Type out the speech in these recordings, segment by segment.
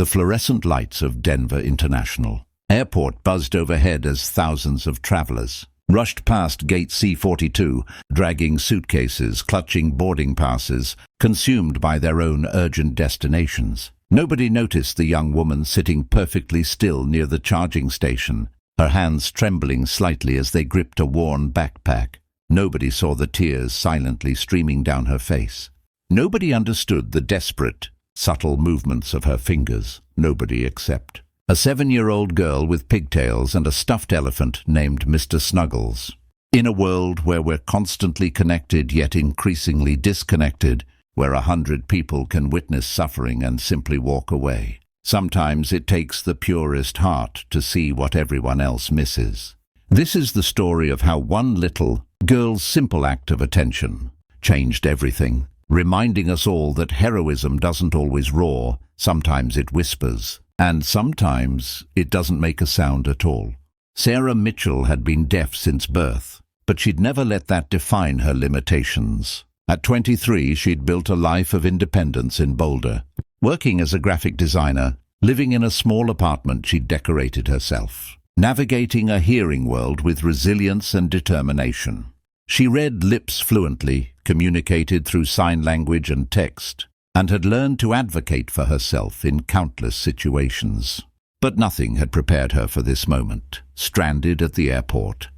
The fluorescent lights of Denver International Airport buzzed overhead as thousands of travelers rushed past Gate C-42, dragging suitcases, clutching boarding passes, consumed by their own urgent destinations. Nobody noticed the young woman sitting perfectly still near the charging station, her hands trembling slightly as they gripped a worn backpack. Nobody saw the tears silently streaming down her face. Nobody understood the desperate, subtle movements of her fingers. Nobody except a 7-year-old girl with pigtails and a stuffed elephant named Mr. Snuggles. In a world where we're constantly connected yet increasingly disconnected, where 100 people can witness suffering and simply walk away, sometimes it takes the purest heart to see what everyone else misses. This is the story of how one little girl's simple act of attention changed everything, reminding us all that heroism doesn't always roar, sometimes it whispers, and sometimes it doesn't make a sound at all. Sarah Mitchell had been deaf since birth, but she'd never let that define her limitations. At 23, she'd built a life of independence in Boulder. Working as a graphic designer, living in a small apartment she'd decorated herself, navigating a hearing world with resilience and determination. She read lips fluently, communicated through sign language and text, and had learned to advocate for herself in countless situations. But nothing had prepared her for this moment. Stranded at the airport,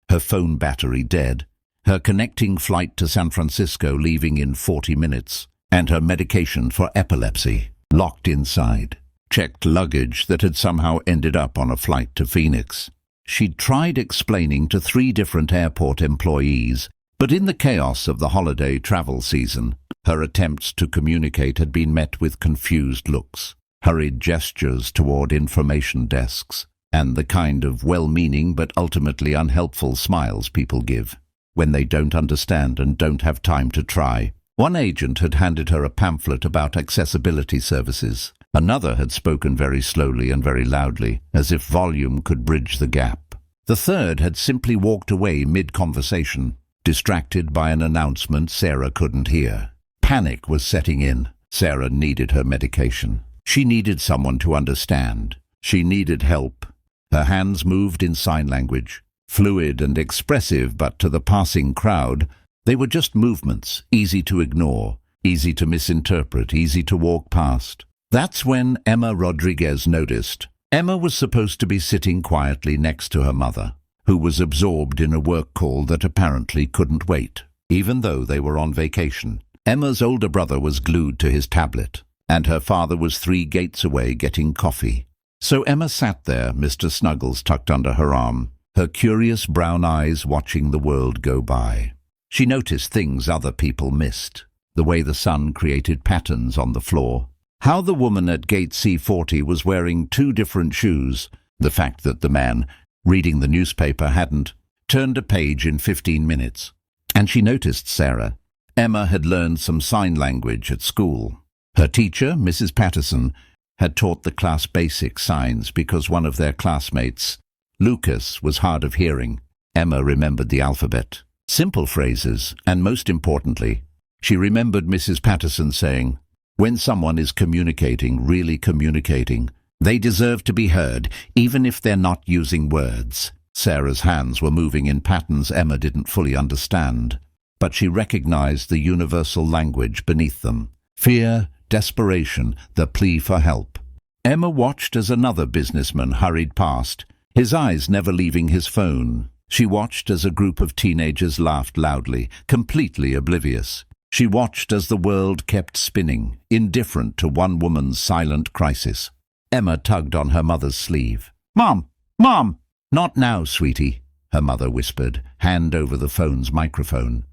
her phone battery dead, her connecting flight to San Francisco leaving in 40 minutes, and her medication for epilepsy locked inside. Checked luggage that had somehow ended up on a flight to Phoenix. She'd tried explaining to 3 different airport employees, but in the chaos of the holiday travel season, her attempts to communicate had been met with confused looks, hurried gestures toward information desks, and the kind of well-meaning but ultimately unhelpful smiles people give when they don't understand and don't have time to try. One agent had handed her a pamphlet about accessibility services. Another had spoken very slowly and very loudly, as if volume could bridge the gap. The third had simply walked away mid-conversation, distracted by an announcement Sarah couldn't hear. Panic was setting in. Sarah needed her medication. She needed someone to understand. She needed help. Her hands moved in sign language, fluid and expressive, but to the passing crowd, they were just movements, easy to ignore, easy to misinterpret, easy to walk past. That's when Emma Rodriguez noticed. Emma was supposed to be sitting quietly next to her mother, who was absorbed in a work call that apparently couldn't wait, even though they were on vacation. Emma's older brother was glued to his tablet, and her father was 3 gates away getting coffee. So Emma sat there, Mr. Snuggles tucked under her arm, her curious brown eyes watching the world go by. She noticed things other people missed, the way the sun created patterns on the floor, how the woman at gate C-40 was wearing 2 different shoes, the fact that the man, reading the newspaper, hadn't turned a page in 15 minutes. And she noticed Sarah. Emma had learned some sign language at school. Her teacher, Mrs. Patterson, had taught the class basic signs because one of their classmates, Lucas, was hard of hearing. Emma remembered the alphabet, simple phrases, and most importantly, she remembered Mrs. Patterson saying, "When someone is communicating, really communicating, they deserve to be heard, even if they're not using words." Sarah's hands were moving in patterns Emma didn't fully understand, but she recognized the universal language beneath them. Fear, desperation, the plea for help. Emma watched as another businessman hurried past, his eyes never leaving his phone. She watched as a group of teenagers laughed loudly, completely oblivious. She watched as the world kept spinning, indifferent to one woman's silent crisis. Emma tugged on her mother's sleeve. "Mom! Mom!" "Not now, sweetie," her mother whispered, hand over the phone's microphone.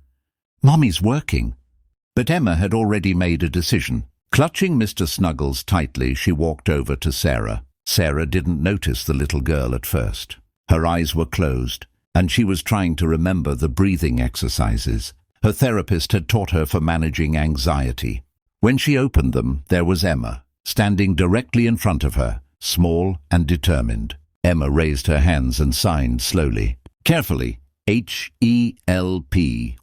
"Mommy's working." But Emma had already made a decision. Clutching Mr. Snuggles tightly, she walked over to Sarah. Sarah didn't notice the little girl at first. Her eyes were closed, and she was trying to remember the breathing exercises her therapist had taught her for managing anxiety. When she opened them, there was Emma, standing directly in front of her, small and determined. Emma raised her hands and signed slowly. Carefully, HELPYOU.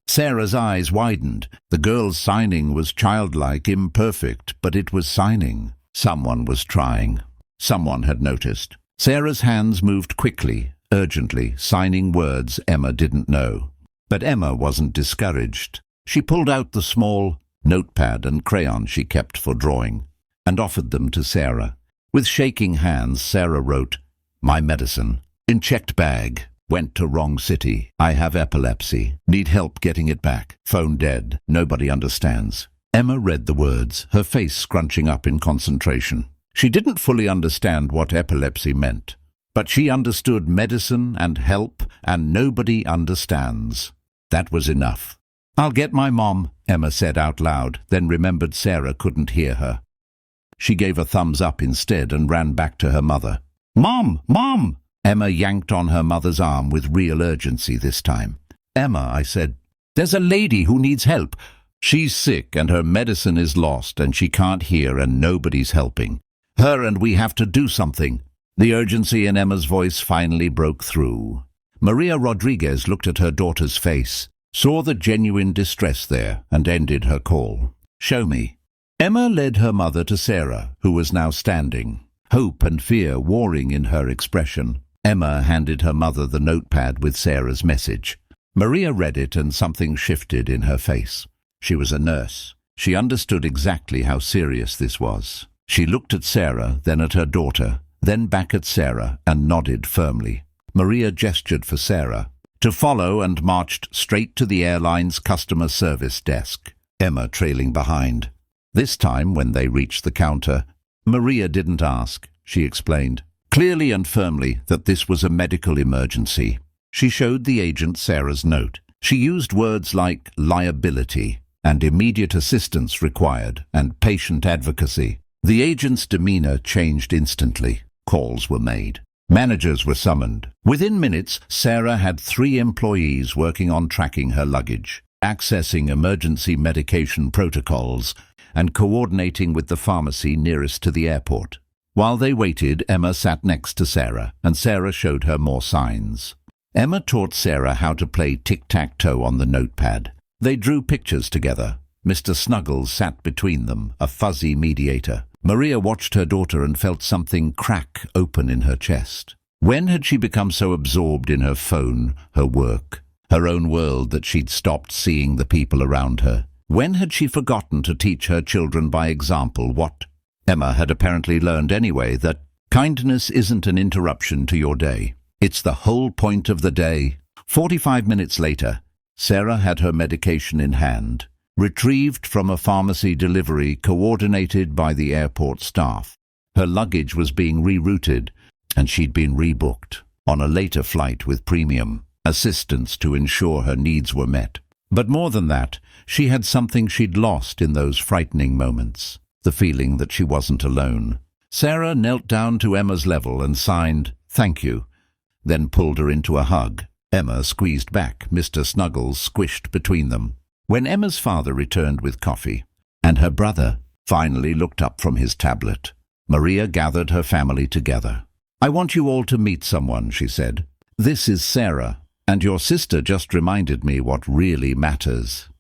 Sarah's eyes widened. The girl's signing was childlike, imperfect, but it was signing. Someone was trying. Someone had noticed. Sarah's hands moved quickly, urgently, signing words Emma didn't know. But Emma wasn't discouraged. She pulled out the small notepad and crayon she kept for drawing and offered them to Sarah. With shaking hands, Sarah wrote, "My medicine. In checked bag. Went to wrong city. I have epilepsy. Need help getting it back. Phone dead. Nobody understands." Emma read the words, her face scrunching up in concentration. She didn't fully understand what epilepsy meant, but she understood medicine and help, and nobody understands. That was enough. "I'll get my mom," Emma said out loud, then remembered Sarah couldn't hear her. She gave a thumbs up instead and ran back to her mother. "Mom! Mom!" Emma yanked on her mother's arm with real urgency this time. "Emma," I said, "there's a lady who needs help. She's sick and her medicine is lost and she can't hear and nobody's helping. Her and we have to do something." The urgency in Emma's voice finally broke through. Maria Rodriguez looked at her daughter's face, saw the genuine distress there, and ended her call. "Show me." Emma led her mother to Sarah, who was now standing, hope and fear warring in her expression. Emma handed her mother the notepad with Sarah's message. Maria read it and something shifted in her face. She was a nurse. She understood exactly how serious this was. She looked at Sarah, then at her daughter, then back at Sarah, and nodded firmly. Maria gestured for Sarah to follow and marched straight to the airline's customer service desk, Emma trailing behind. This time, when they reached the counter, Maria didn't ask. She explained, clearly and firmly, that this was a medical emergency. She showed the agent Sarah's note. She used words like liability and immediate assistance required and patient advocacy. The agent's demeanor changed instantly. Calls were made. Managers were summoned. Within minutes, Sarah had 3 employees working on tracking her luggage, accessing emergency medication protocols, and coordinating with the pharmacy nearest to the airport. While they waited, Emma sat next to Sarah, and Sarah showed her more signs. Emma taught Sarah how to play tic-tac-toe on the notepad. They drew pictures together. Mr. Snuggles sat between them, a fuzzy mediator. Maria watched her daughter and felt something crack open in her chest. When had she become so absorbed in her phone, her work, her own world that she'd stopped seeing the people around her? When had she forgotten to teach her children by example what Emma had apparently learned anyway, that kindness isn't an interruption to your day. It's the whole point of the day. 45 minutes later, Sarah had her medication in hand, retrieved from a pharmacy delivery coordinated by the airport staff. Her luggage was being rerouted, and she'd been rebooked on a later flight with premium assistance to ensure her needs were met. But more than that, she had something she'd lost in those frightening moments, the feeling that she wasn't alone. Sarah knelt down to Emma's level and signed, "Thank you," then pulled her into a hug. Emma squeezed back, Mr. Snuggles squished between them. When Emma's father returned with coffee, and her brother finally looked up from his tablet, Maria gathered her family together. "I want you all to meet someone," she said. "This is Sarah, and your sister just reminded me what really matters."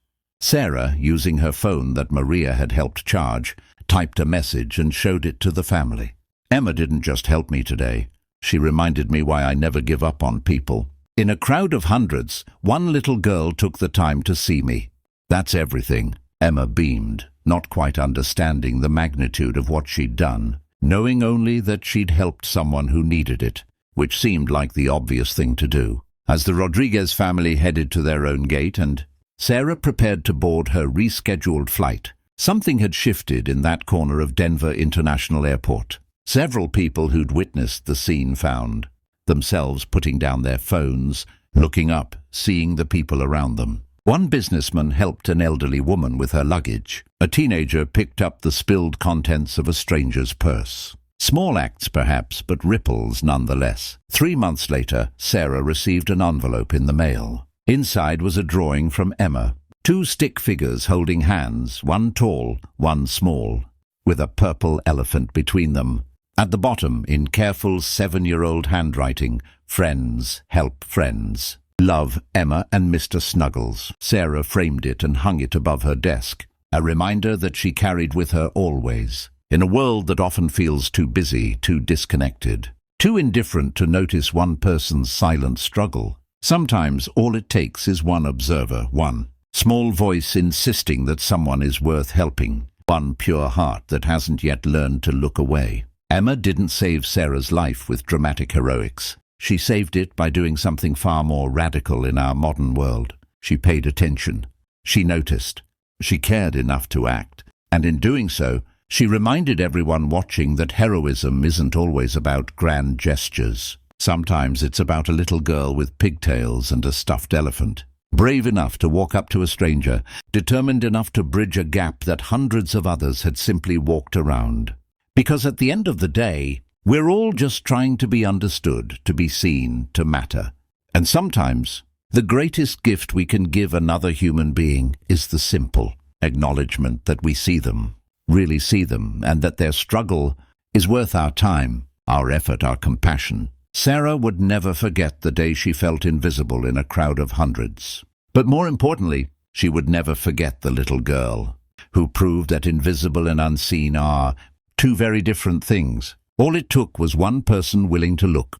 Sarah, using her phone that Maria had helped charge, typed a message and showed it to the family. "Emma didn't just help me today. She reminded me why I never give up on people. In a crowd of hundreds, one little girl took the time to see me. That's everything." Emma beamed, not quite understanding the magnitude of what she'd done, knowing only that she'd helped someone who needed it, which seemed like the obvious thing to do. As the Rodriguez family headed to their own gate and Sarah prepared to board her rescheduled flight, something had shifted in that corner of Denver International Airport. Several people who'd witnessed the scene found themselves putting down their phones, looking up, seeing the people around them. One businessman helped an elderly woman with her luggage. A teenager picked up the spilled contents of a stranger's purse. Small acts, perhaps, but ripples nonetheless. 3 months later, Sarah received an envelope in the mail. Inside was a drawing from Emma. 2 stick figures holding hands, one tall, one small, with a purple elephant between them. At the bottom, in careful 7-year-old handwriting, "Friends help friends." Love, Emma and Mr. Snuggles. Sarah framed it and hung it above her desk, a reminder that she carried with her always. In a world that often feels too busy, too disconnected, too indifferent to notice one person's silent struggle, sometimes all it takes is one observer, one small voice insisting that someone is worth helping, one pure heart that hasn't yet learned to look away. Emma didn't save Sarah's life with dramatic heroics. She saved it by doing something far more radical in our modern world. She paid attention. She noticed. She cared enough to act. And in doing so, she reminded everyone watching that heroism isn't always about grand gestures. Sometimes it's about a little girl with pigtails and a stuffed elephant, brave enough to walk up to a stranger, determined enough to bridge a gap that hundreds of others had simply walked around. Because at the end of the day, we're all just trying to be understood, to be seen, to matter. And sometimes, the greatest gift we can give another human being is the simple acknowledgement that we see them, really see them, and that their struggle is worth our time, our effort, our compassion. Sarah would never forget the day she felt invisible in a crowd of hundreds. But more importantly, she would never forget the little girl who proved that invisible and unseen are two very different things. All it took was one person willing to look,